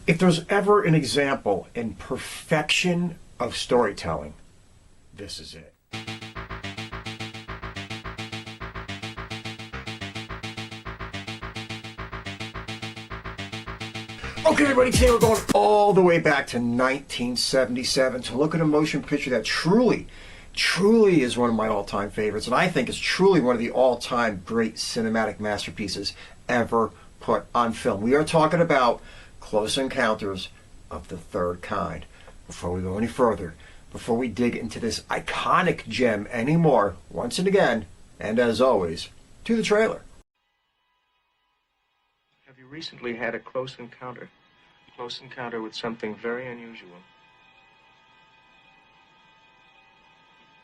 If there's ever an example in perfection of storytelling, this is it. Okay, everybody, today we're going all the way back to 1977 to look at a motion picture that truly is one of my all-time favorites, and I think is truly one of the all-time great cinematic masterpieces ever put on film. We are talking about Close Encounters of the Third Kind. Before we go any further, before we dig into this iconic gem anymore, once and again, and as always, to the trailer. Have you recently had a close encounter? Close encounter with something very unusual.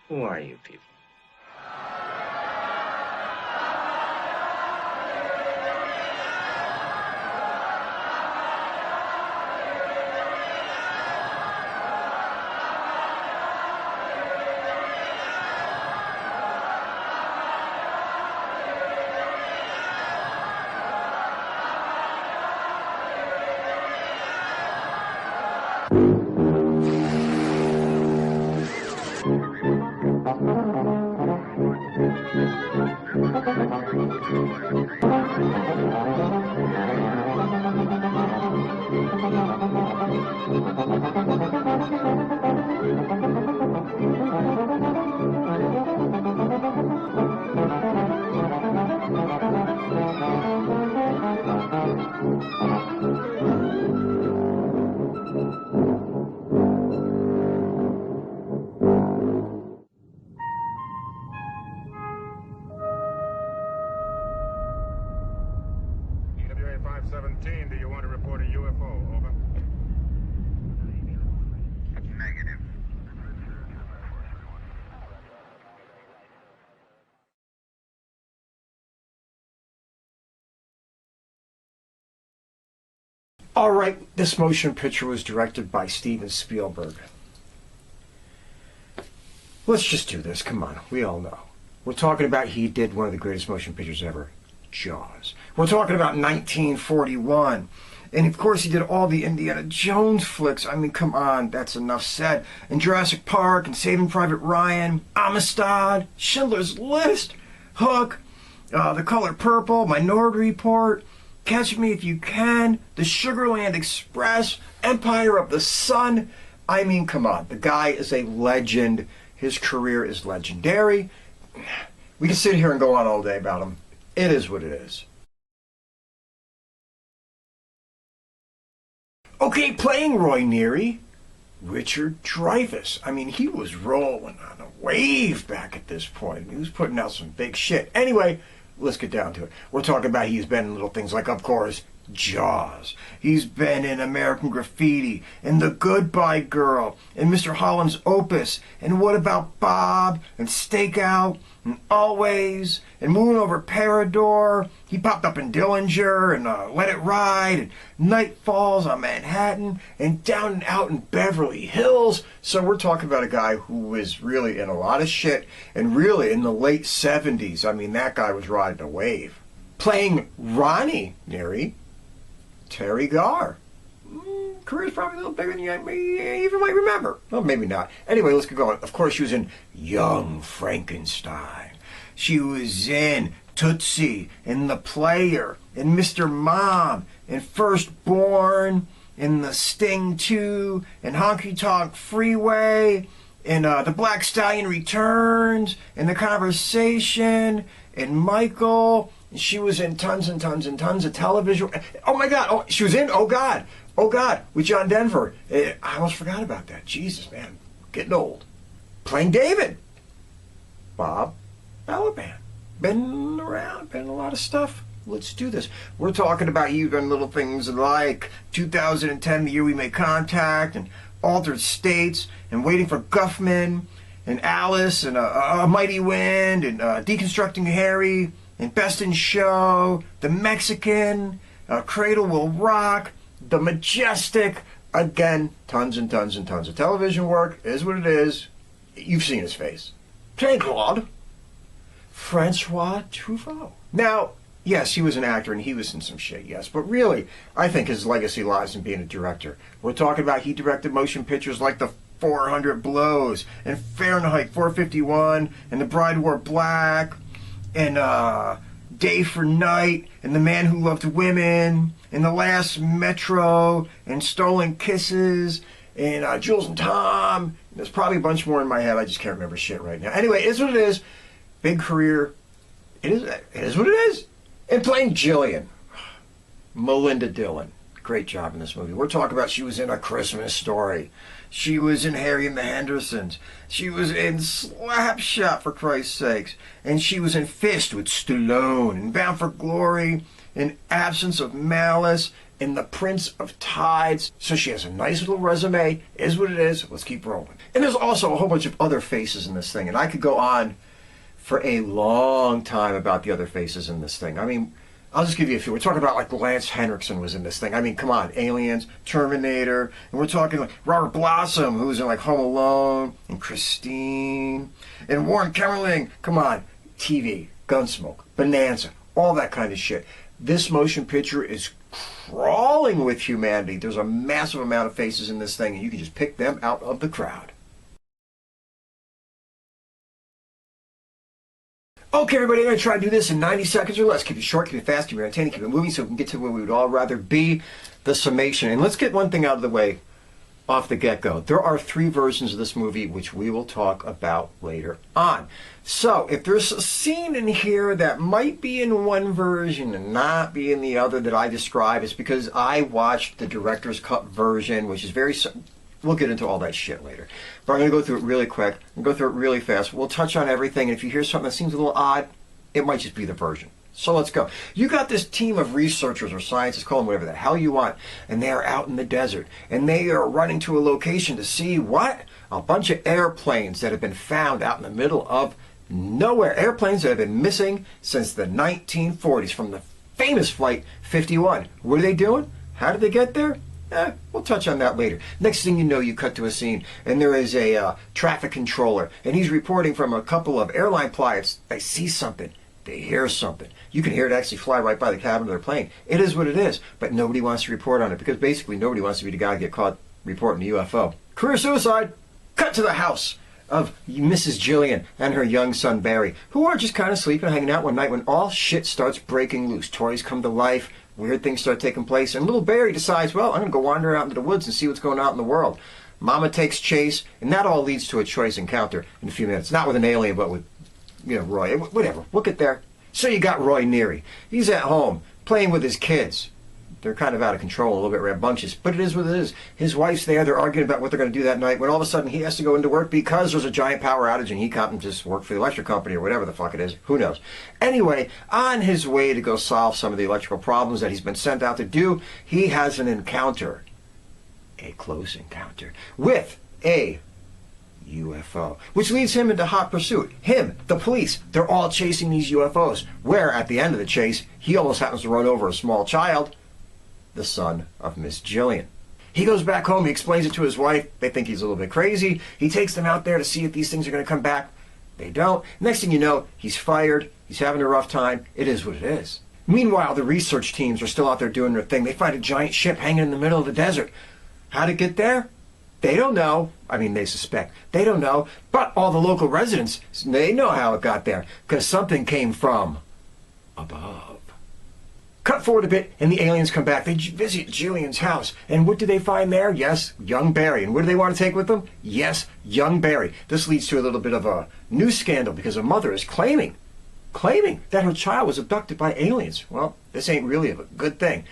Who are you people? Do you want to report a UFO? Over. Negative. All right, this motion picture was directed by Steven Spielberg. Let's just do this. Come on, we all know. We're talking about he did one of the greatest motion pictures ever, Jaws. We're talking about 1941. And of course he did all the Indiana Jones flicks. I mean, come on, that's enough said. And Jurassic Park, and Saving Private Ryan, Amistad, Schindler's List, Hook, The Color Purple, Minority Report, Catch Me If You Can, The Sugarland Express, Empire of the Sun. I mean, come on, the guy is a legend. His career is legendary. We can sit here and go on all day about him. It is what it is. Okay, playing Roy Neary, Richard Dreyfuss. I mean, he was rolling on a wave back at this point. He was putting out some big shit. Anyway, let's get down to it. We're talking about he's been in little things like, of course, Jaws. He's been in American Graffiti, and The Goodbye Girl, and Mr. Holland's Opus, and What About Bob, and Stakeout, and Always, and Moon Over Parador. He popped up in Dillinger, and Let It Ride, and Night Falls on Manhattan, and Down and Out in Beverly Hills. So we're talking about a guy who was really in a lot of shit, and really in the late 70s, I mean, that guy was riding a wave. Playing Ronnie, Neary, Teri Garr. Career's probably a little bigger than you even might remember. Well, maybe not. Anyway, let's get going. Of course, she was in Young Frankenstein. She was in Tootsie, and The Player, and Mr. Mom, and Firstborn, and The Sting 2, and Honky Tonk Freeway, and The Black Stallion Returns, and The Conversation, and Michael. She was in tons and tons and tons of television. Oh my God! Oh, she was in Oh God, with John Denver. I almost forgot about that. Jesus, man, getting old. Playing David, Bob Balaban. Been around, been in a lot of stuff. Let's do this. We're talking about even little things like 2010, the year we made contact, and Altered States, and Waiting for Guffman, and Alice, and A Mighty Wind, and Deconstructing Harry, and Best in Show, The Mexican, Cradle Will Rock, The Majestic. Again, tons and tons and tons of television work. Is what it is. You've seen his face. Playing Claude, François Truffaut. Now, Yes, he was an actor and he was in some shit, yes. But really, I think his legacy lies in being a director. We're talking about he directed motion pictures like The 400 Blows and Fahrenheit 451 and The Bride Wore Black and Day for Night and The Man Who Loved Women and The Last Metro and Stolen Kisses and Jules and Tom. There's probably a bunch more in my head. I just can't remember shit right now. Anyway, it is what it is. Big career. It is what it is. And playing Jillian, Melinda Dillon. Great job in this movie. We're talking about she was in A Christmas Story. She was in Harry and the Hendersons. She was in Slapshot, for Christ's sakes. And she was in Fist with Stallone. And Bound for Glory. And Absence of Malice. And The Prince of Tides. So she has a nice little resume. Is what it is. Let's keep rolling. And there's also a whole bunch of other faces in this thing. And I could go on for a long time about the other faces in this thing. I mean, I'll just give you a few. We're talking about like Lance Henriksen was in this thing. I mean, come on, Aliens, Terminator, and we're talking like Robert Blossom, who was in like Home Alone, and Christine, and Warren Kemmerling. Come on, TV, Gunsmoke, Bonanza, all that kind of shit. This motion picture is crawling with humanity. There's a massive amount of faces in this thing, and you can just pick them out of the crowd. Okay, everybody, I'm going to try to do this in 90 seconds or less. Keep it short, keep it fast, keep it entertaining, keep it moving so we can get to where we would all rather be, the summation. And let's get one thing out of the way off the get-go. There are 3 versions of this movie, which we will talk about later on. So, if there's a scene in here that might be in one version and not be in the other that I describe, it's because I watched the director's cut version, which is very... We'll get into all that shit later. But I'm going to go through it really quick. I'm going to go through it really fast. We'll touch on everything. And if you hear something that seems a little odd, it might just be the version. So let's go. You got this team of researchers or scientists, call them whatever the hell you want, and they are out in the desert. And they are running to a location to see what? A bunch of airplanes that have been found out in the middle of nowhere. Airplanes that have been missing since the 1940s from the famous Flight 51. What are they doing? How did they get there? We'll touch on that later. Next thing you know, you cut to a scene, and there is a traffic controller, and he's reporting from a couple of airline pilots. They see something. They hear something. You can hear it actually fly right by the cabin of their plane. It is what it is, but nobody wants to report on it, because basically nobody wants to be the guy to get caught reporting a UFO. Career suicide. Cut to the house of Mrs. Jillian and her young son Barry, who are just kind of sleeping, hanging out one night when all shit starts breaking loose. Toys come to life. Weird things start taking place, and little Barry decides, well, I'm going to go wander out into the woods and see what's going on in the world. Mama takes chase, and that all leads to a choice encounter in a few minutes. Not with an alien, but with, Roy. Whatever. We'll get there. So you got Roy Neary. He's at home, playing with his kids. They're kind of out of control, a little bit rambunctious, but it is what it is. His wife's there. They're arguing about what they're going to do that night, when all of a sudden he has to go into work because there's a giant power outage and he can't just work for the electric company or whatever the fuck it is. Who knows? Anyway, on his way to go solve some of the electrical problems that he's been sent out to do, he has an encounter, a close encounter, with a UFO, which leads him into hot pursuit. Him, the police, they're all chasing these UFOs, where at the end of the chase, he almost happens to run over a small child, the son of Miss Jillian. He goes back home, he explains it to his wife. They think he's a little bit crazy. He takes them out there to see if these things are going to come back. They don't. Next thing you know, he's fired. He's having a rough time. It is what it is. Meanwhile, the research teams are still out there doing their thing. They find a giant ship hanging in the middle of the desert. How'd it get there? They don't know. I mean, they suspect. They don't know. But all the local residents, they know how it got there, because something came from above. Cut forward a bit, and the aliens come back. They visit Jillian's house. And what do they find there? Yes, young Barry. And what do they want to take with them? Yes, young Barry. This leads to a little bit of a news scandal, because a mother is claiming that her child was abducted by aliens. Well, this ain't really a good thing.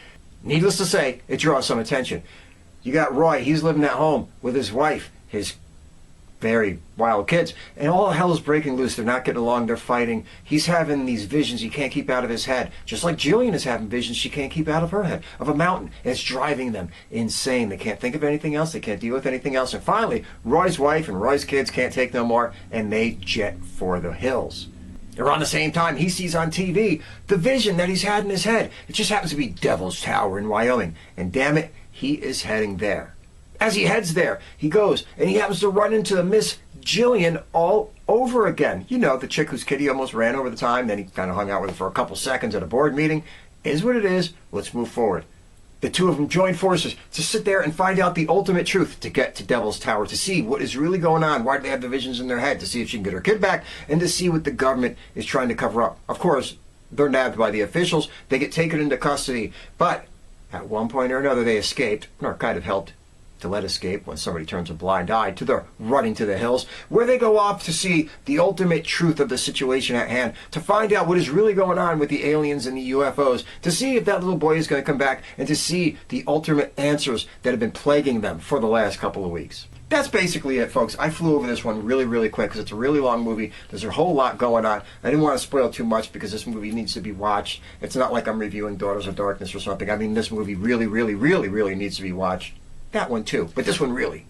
Needless to say, it draws some attention. You got Roy. He's living at home with his wife, his very wild kids, and all hell is breaking loose. They're not getting along. They're fighting. He's having these visions he can't keep out of his head, just like Jillian is having visions she can't keep out of her head, of a mountain, and it's driving them insane. They can't think of anything else. They can't deal with anything else. And finally, Roy's wife and Roy's kids can't take no more, and they jet for the hills. Around the same time, he sees on TV the vision that he's had in his head. It just happens to be Devil's Tower in Wyoming, and damn it, he is heading there. As he heads there, he goes and he happens to run into Miss Jillian all over again. You know, the chick whose kitty almost ran over the time, then he kind of hung out with her for a couple seconds at a board meeting. Is what it is. Let's move forward. The two of them join forces to sit there and find out the ultimate truth, to get to Devil's Tower, to see what is really going on, why do they have the visions in their head, to see if she can get her kid back, and to see what the government is trying to cover up. Of course, they're nabbed by the officials. They get taken into custody, but at one point or another they escaped, or kind of helped to let escape when somebody turns a blind eye to their running to the hills, where they go off to see the ultimate truth of the situation at hand, to find out what is really going on with the aliens and the UFOs, to see if that little boy is going to come back, and to see the ultimate answers that have been plaguing them for the last couple of weeks. That's basically it, folks. I flew over this one really, really quick because it's a really long movie. There's a whole lot going on. I didn't want to spoil too much because this movie needs to be watched. It's not like I'm reviewing Daughters of Darkness or something. I mean, this movie really, really, really, really needs to be watched. That one too, but this one really.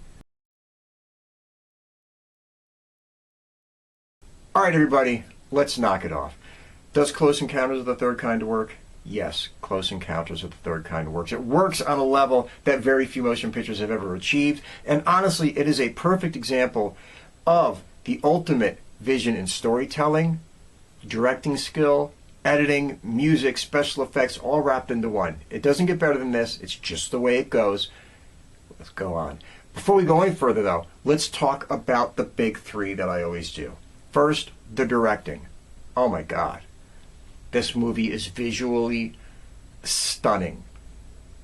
All right, everybody, let's knock it off. Does Close Encounters of the Third Kind work? Yes, Close Encounters of the Third Kind works. It works on a level that very few motion pictures have ever achieved, and honestly, it is a perfect example of the ultimate vision in storytelling, directing skill, editing, music, special effects, all wrapped into one. It doesn't get better than this. It's just the way it goes. Let's go on. Before we go any further, though, let's talk about the big three that I always do. First, the directing. Oh my God. This movie is visually stunning.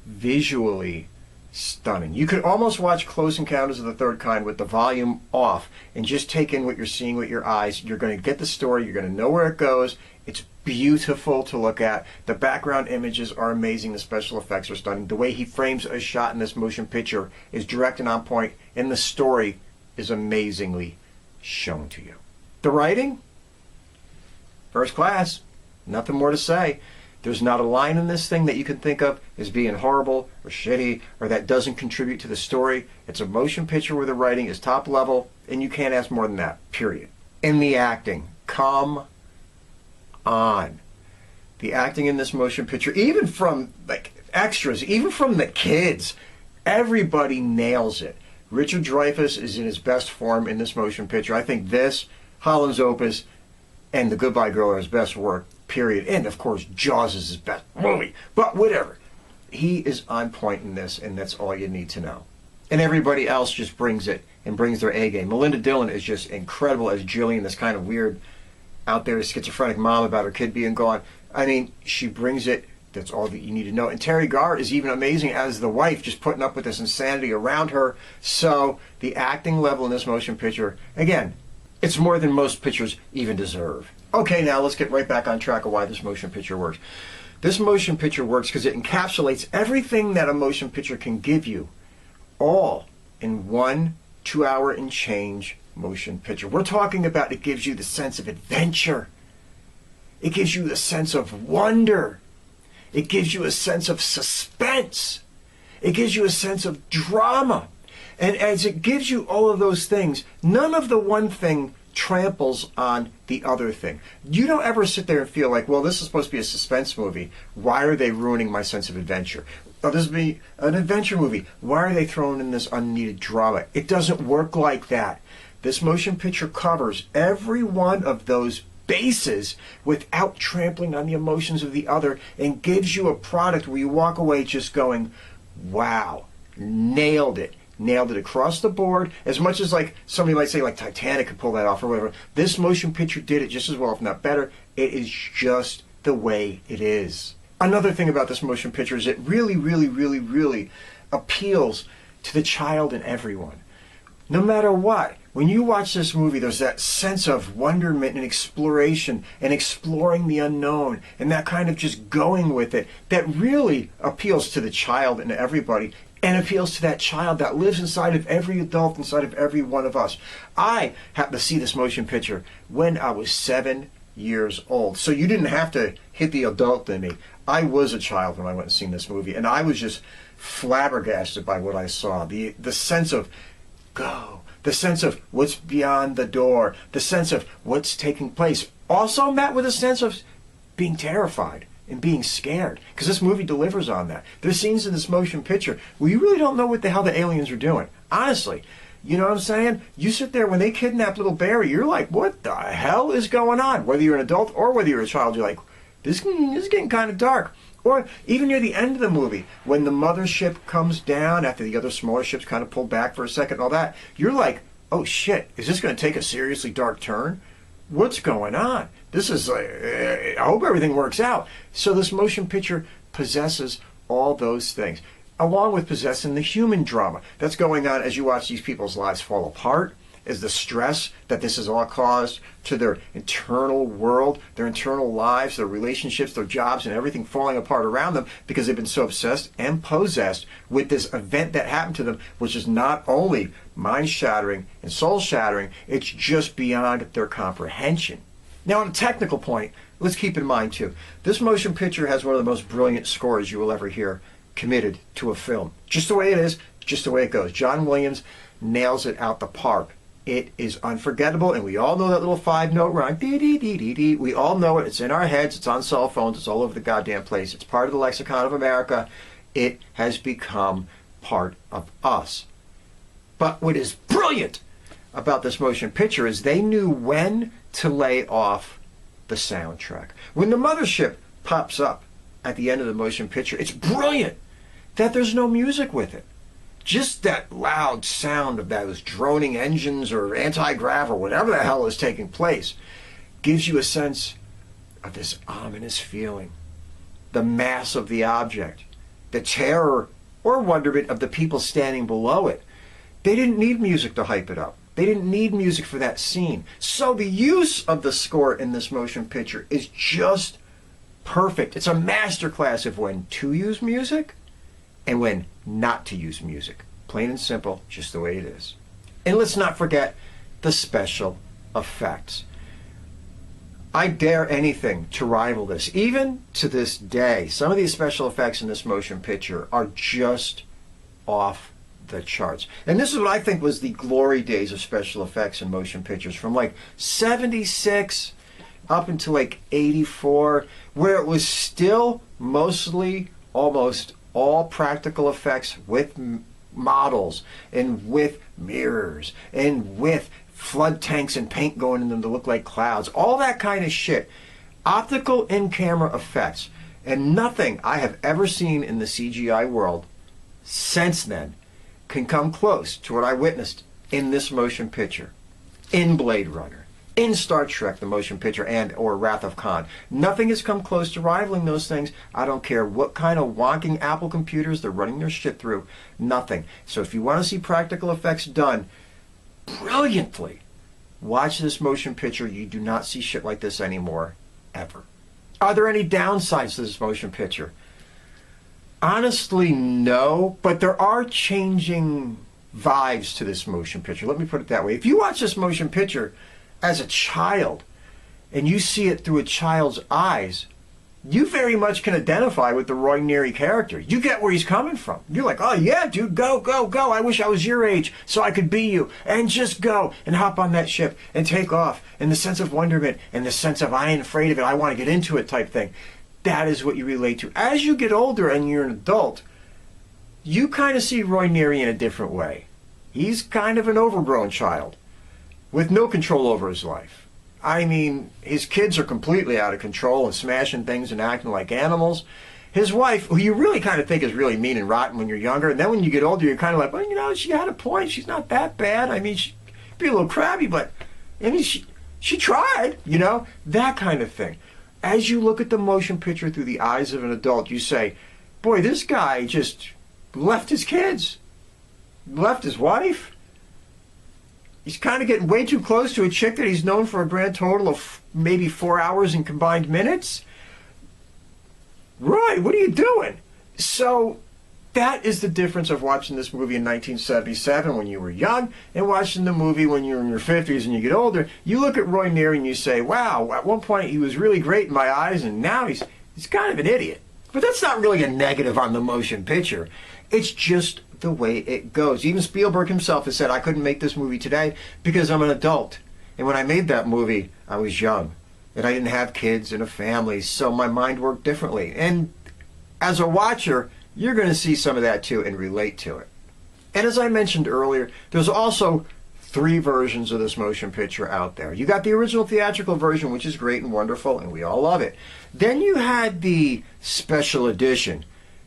Visually stunning. You could almost watch Close Encounters of the Third Kind with the volume off and just take in what you're seeing with your eyes. You're going to get the story. You're going to know where it goes. It's beautiful to look at. The background images are amazing. The special effects are stunning. The way he frames a shot in this motion picture is direct and on point, and the story is amazingly shown to you. The writing? First class. Nothing more to say. There's not a line in this thing that you can think of as being horrible or shitty or that doesn't contribute to the story. It's a motion picture where the writing is top level, and you can't ask more than that, period. In the acting, come on. The acting in this motion picture, even from like extras, even from the kids, everybody nails it. Richard Dreyfuss is in his best form in this motion picture. I think this, Holland's Opus, and The Goodbye Girl are his best work, period. And of course, Jaws is his best movie. But whatever. He is on point in this, and that's all you need to know. And everybody else just brings it and brings their A game. Melinda Dillon is just incredible as Jillian, this kind of weird, out there schizophrenic mom about her kid being gone. I mean, she brings it. That's all that you need to know. And Teri Garr is even amazing as the wife, just putting up with this insanity around her. So the acting level in this motion picture, again, it's more than most pictures even deserve. Okay, now let's get right back on track of why this motion picture works. This motion picture works because it encapsulates everything that a motion picture can give you, all in one 2-hour and change motion picture. We're talking about it gives you the sense of adventure. It gives you a sense of wonder. It gives you a sense of suspense. It gives you a sense of drama. And as it gives you all of those things, none of the one thing tramples on the other thing. You don't ever sit there and feel like, well, this is supposed to be a suspense movie. Why are they ruining my sense of adventure? Oh, this would be an adventure movie. Why are they throwing in this unneeded drama? It doesn't work like that. This motion picture covers every one of those bases without trampling on the emotions of the other, and gives you a product where you walk away just going, wow, nailed it. Nailed it across the board. As much as like somebody might say like Titanic could pull that off or whatever, this motion picture did it just as well, if not better. It is just the way it is. Another thing about this motion picture is it really, really, really, really appeals to the child in everyone. No matter what, when you watch this movie, there's that sense of wonderment and exploration and exploring the unknown and that kind of just going with it that really appeals to the child and everybody, and appeals to that child that lives inside of every adult, inside of every one of us. I happened to see this motion picture when I was 7 years old. So you didn't have to hit the adult in me. I was a child when I went and seen this movie, and I was just flabbergasted by what I saw. The sense of go, the sense of what's beyond the door, the sense of what's taking place. Also met with a sense of being terrified. and being scared, because this movie delivers on that. There's scenes in this motion picture where you really don't know what the hell the aliens are doing. Honestly, you know what I'm saying? You sit there, when they kidnap little Barry, you're like, what the hell is going on? Whether you're an adult or whether you're a child, you're like, this is getting kind of dark. Or even near the end of the movie, when the mothership comes down after the other smaller ships kind of pulled back for a second and all that, you're like, oh shit, is this going to take a seriously dark turn? What's going on? This is, I hope everything works out. So this motion picture possesses all those things, along with possessing the human drama that's going on as you watch these people's lives fall apart, is the stress that this has all caused to their internal world, their internal lives, their relationships, their jobs, and everything falling apart around them because they've been so obsessed and possessed with this event that happened to them, which is not only mind-shattering and soul-shattering, it's just beyond their comprehension. Now, on a technical point, let's keep in mind, too, this motion picture has one of the most brilliant scores you will ever hear committed to a film. Just the way it is, just the way it goes. John Williams nails it out the park. It is unforgettable, and we all know that little 5-note rhyme. Dee dee dee dee dee. We all know it. It's in our heads. It's on cell phones. It's all over the goddamn place. It's part of the lexicon of America. It has become part of us. But what is brilliant about this motion picture is they knew when to lay off the soundtrack. When the mothership pops up at the end of the motion picture, it's brilliant that there's no music with it. Just that loud sound of those droning engines or anti-grav or whatever the hell is taking place gives you a sense of this ominous feeling. The mass of the object, the terror or wonderment of the people standing below it. They didn't need music to hype it up. They didn't need music for that scene. So the use of the score in this motion picture is just perfect. It's a masterclass of when to use music and when not to use music. Plain and simple, just the way it is. And let's not forget the special effects. I dare anything to rival this. Even to this day, some of these special effects in this motion picture are just off the charts. And this is what I think was the glory days of special effects in motion pictures, from like 76 up until like 84, where it was still mostly almost all practical effects with models and with mirrors and with flood tanks and paint going in them to look like clouds, all that kind of shit. Optical in-camera effects. And nothing I have ever seen in the CGI world since then can come close to what I witnessed in this motion picture, in Blade Runner, in Star Trek, the motion picture, and or Wrath of Khan. Nothing has come close to rivaling those things. I don't care what kind of wonking Apple computers they're running their shit through. Nothing. So if you want to see practical effects done brilliantly, watch this motion picture. You do not see shit like this anymore, ever. Are there any downsides to this motion picture? Honestly, no, but there are changing vibes to this motion picture. Let me put it that way. If you watch this motion picture as a child, and you see it through a child's eyes, you very much can identify with the Roy Neary character. You get where he's coming from. You're like, oh yeah, dude, go, go, go. I wish I was your age so I could be you. And just go and hop on that ship and take off. And the sense of wonderment and the sense of I ain't afraid of it, I want to get into it type thing. That is what you relate to. As you get older and you're an adult, you kind of see Roy Neary in a different way. He's kind of an overgrown child with no control over his life. I mean, his kids are completely out of control and smashing things and acting like animals. His wife, who you really kind of think is really mean and rotten when you're younger, and then when you get older, you're kind of like, well, you know, she had a point. She's not that bad. I mean, she'd be a little crabby, but I mean, she tried, you know, that kind of thing. As you look at the motion picture through the eyes of an adult, you say, boy, this guy just left his kids, left his wife. He's kind of getting way too close to a chick that he's known for a grand total of maybe 4 hours in combined minutes. Roy, what are you doing? So that is the difference of watching this movie in 1977 when you were young and watching the movie when you're in your 50s and you get older. You look at Roy Neary and you say, wow, at one point he was really great in my eyes, and now he's kind of an idiot. But that's not really a negative on the motion picture. It's just the way it goes. Even Spielberg himself has said, I couldn't make this movie today because I'm an adult. And when I made that movie, I was young. And I didn't have kids and a family, so my mind worked differently. And as a watcher, you're going to see some of that too and relate to it. And as I mentioned earlier, there's also 3 versions of this motion picture out there. You got the original theatrical version, which is great and wonderful, and we all love it. Then you had the special edition,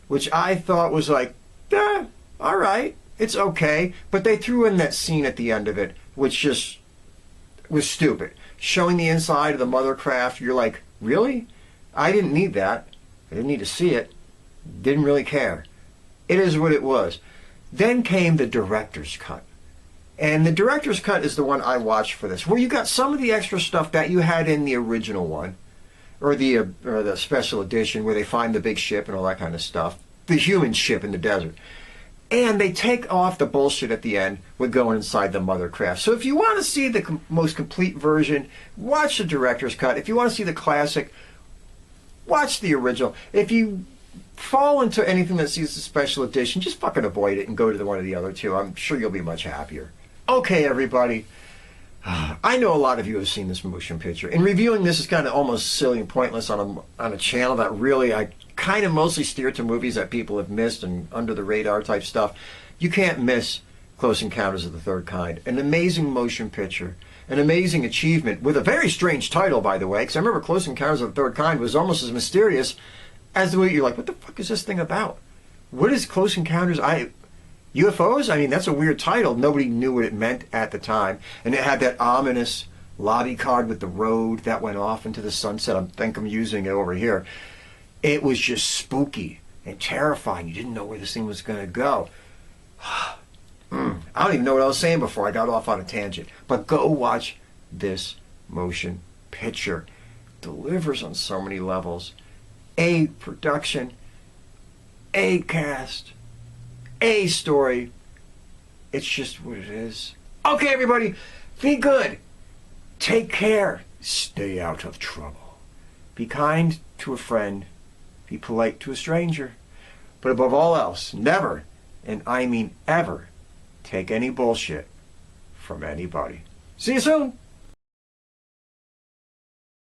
which I thought was like, all right, it's okay. But they threw in that scene at the end of it, which just was stupid. Showing the inside of the mothercraft, you're like, really? I didn't need that. I didn't need to see it. Didn't really care. It is what it was. Then came the director's cut. And the director's cut is the one I watched for this, where you got some of the extra stuff that you had in the original one, or the special edition where they find the big ship and all that kind of stuff, the human ship in the desert. And they take off the bullshit at the end with going inside the mothercraft. So if you want to see the most complete version, watch the director's cut. If you want to see the classic, watch the original. If you fall into anything that sees the special edition, just fucking avoid it and go to the one of the other two. I'm sure you'll be much happier. Okay, everybody. I know a lot of you have seen this motion picture. And reviewing this is kind of almost silly and pointless on a channel that really I kind of mostly steer to movies that people have missed and under the radar type stuff. You can't miss Close Encounters of the Third Kind. An amazing motion picture. An amazing achievement with a very strange title, by the way, because I remember Close Encounters of the Third Kind was almost as mysterious as the way you're like, what the fuck is this thing about? What is Close Encounters? UFOs? I mean, that's a weird title. Nobody knew what it meant at the time. And it had that ominous lobby card with the road that went off into the sunset. I think I'm using it over here. It was just spooky and terrifying. You didn't know where this thing was going to go. I don't even know what I was saying before I got off on a tangent. But go watch this motion picture. Delivers on so many levels. A production, A cast, A story. It's just what it is. Okay, everybody, be good. Take care. Stay out of trouble. Be kind to a friend. Be polite to a stranger. But above all else, never, and I mean ever, take any bullshit from anybody. See you soon.